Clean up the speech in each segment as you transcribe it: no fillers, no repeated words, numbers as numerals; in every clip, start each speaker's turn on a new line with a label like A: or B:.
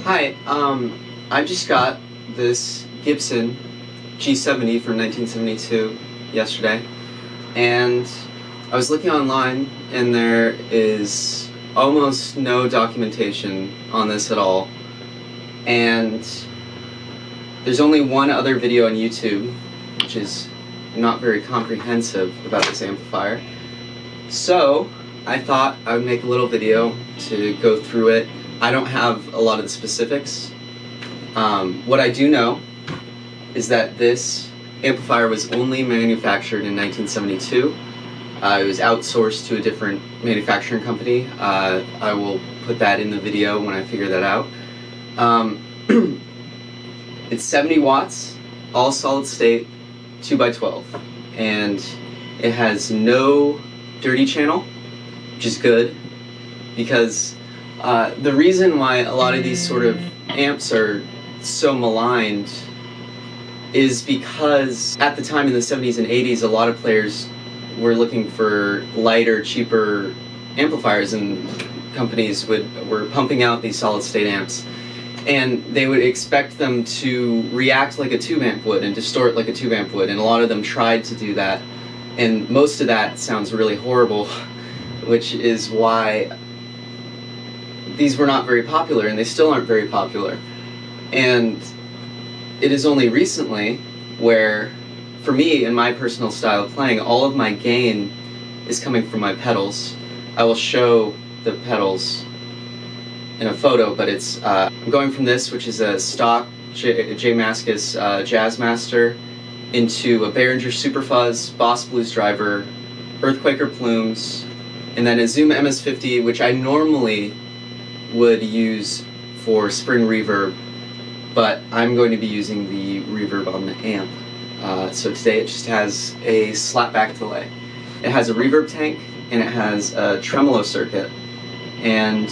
A: Hi, I just got this Gibson G70 from 1972 yesterday, and I was looking online and there is almost no documentation on this at all, and there's only one other video on YouTube, which is not very comprehensive about this amplifier. So I thought I would make a little video to go through it. I don't have a lot of the specifics. What I do know is that this amplifier was only manufactured in 1972. It was outsourced to a different manufacturing company. I will put that in the video when I figure that out. It's 70 watts, all solid state, 2x12, and it has no dirty channel, which is good, because the reason why a lot of these sort of amps are so maligned is because at the time in the 70s and 80s, a lot of players were looking for lighter, cheaper amplifiers, and companies were pumping out these solid state amps, and they would expect them to react like a tube amp would and distort like a tube amp would, and a lot of them tried to do that, and most of that sounds really horrible, which is why these were not very popular, and they still aren't very popular. And it is only recently where, for me, in my personal style of playing, all of my gain is coming from my pedals. I will show the pedals in a photo, but it's I'm going from this, which is a stock J Mascis Jazzmaster, into a Behringer Super Fuzz, Boss Blues Driver, Earthquaker Plumes, and then a Zoom MS-50, which I normally would use for spring reverb, but I'm going to be using the reverb on the amp. So today it just has a slapback delay. It has a reverb tank and it has a tremolo circuit, and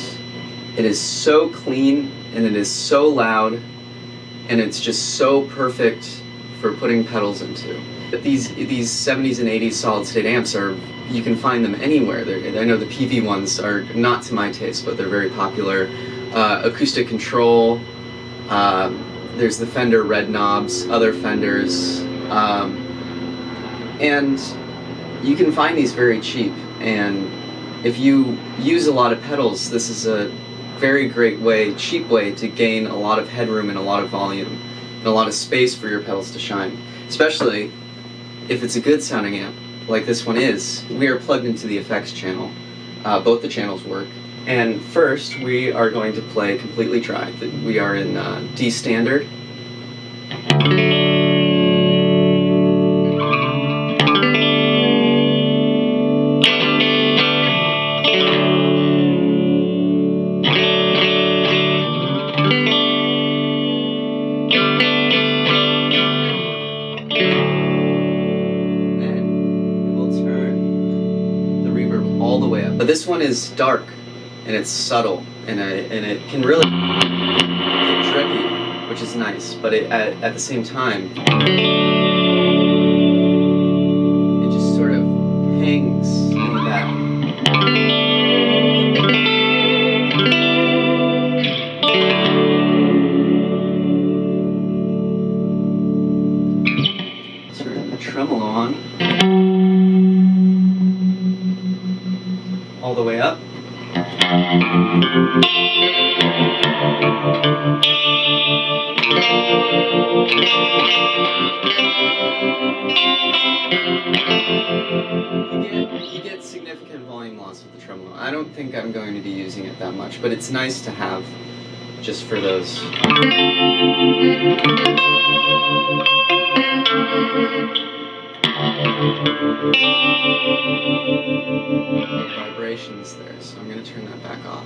A: it is so clean and it is so loud, and it's just so perfect for putting pedals into. These 70s and 80s solid state amps are, you can find them anywhere. I know the PV ones are not to my taste, but they're very popular. Acoustic control, there's the Fender red knobs, other Fenders, and you can find these very cheap. And if you use a lot of pedals, this is a very great way, cheap way to gain a lot of headroom and a lot of volume and a lot of space for your pedals to shine, especially if it's a good sounding amp like this one is. We are plugged into the effects channel. Both the channels work. And first we are going to play completely dry. We are in D standard. All the way up. But this one is dark and it's subtle, and it can really get tricky, which is nice, but at the same time it just sort of hangs in the back. Turn the tremolo on. All the way up. You get significant volume loss with the tremolo. I don't think I'm going to be using it that much, but it's nice to have just for those. Vibrations there, so I'm going to turn that back off.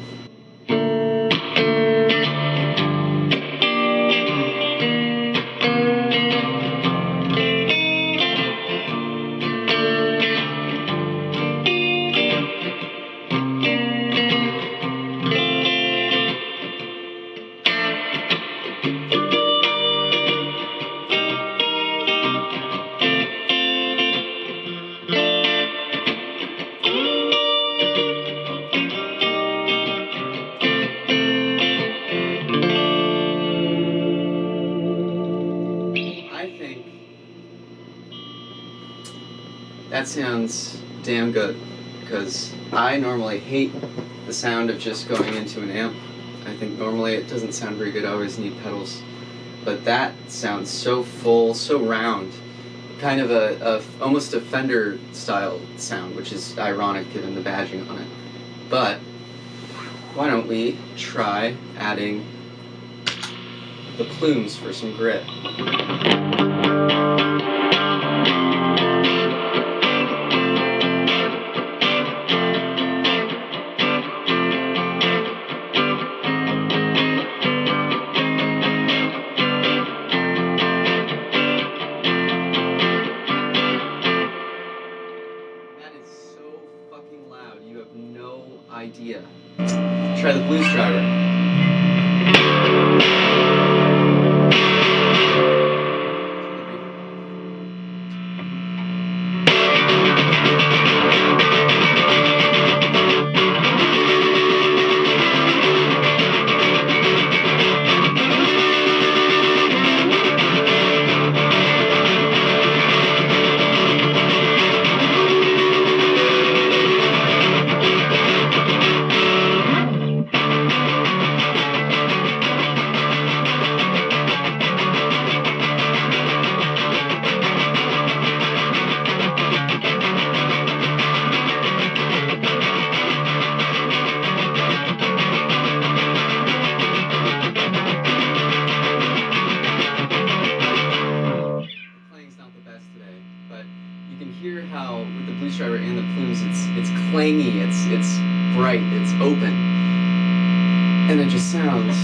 A: that sounds damn good, because I normally hate the sound of just going into an amp. I think normally it doesn't sound very good, I always need pedals. But that sounds so full, so round, kind of almost a Fender style sound, which is ironic given the badging on it. But why don't we try adding the plumes for some grit. Idea. Try the blues driver. How with the blues driver and the plumes, it's clangy, it's bright, it's open, and it just sounds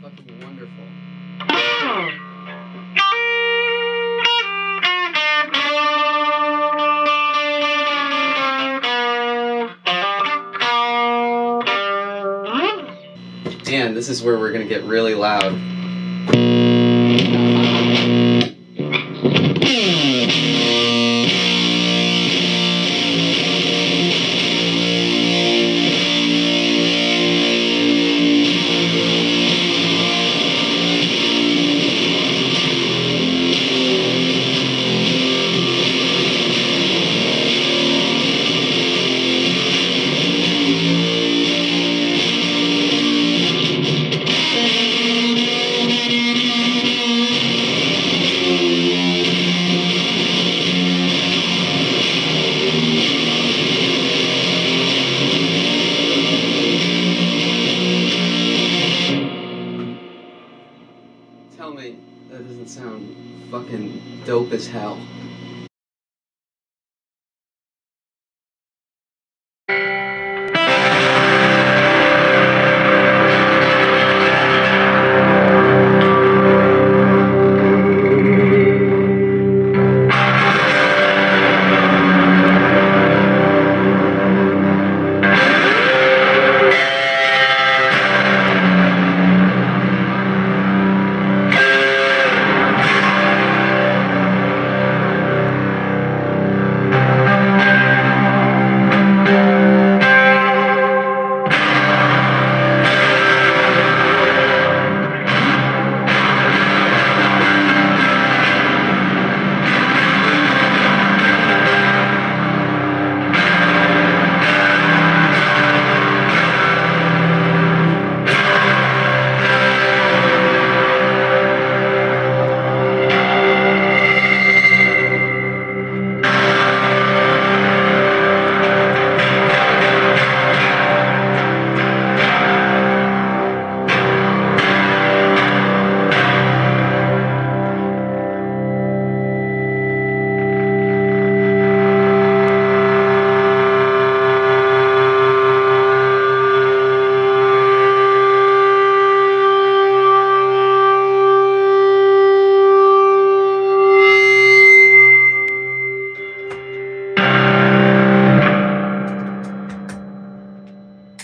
A: fucking wonderful. And this is where we're gonna get really loud. Tell me that doesn't sound fucking dope as hell.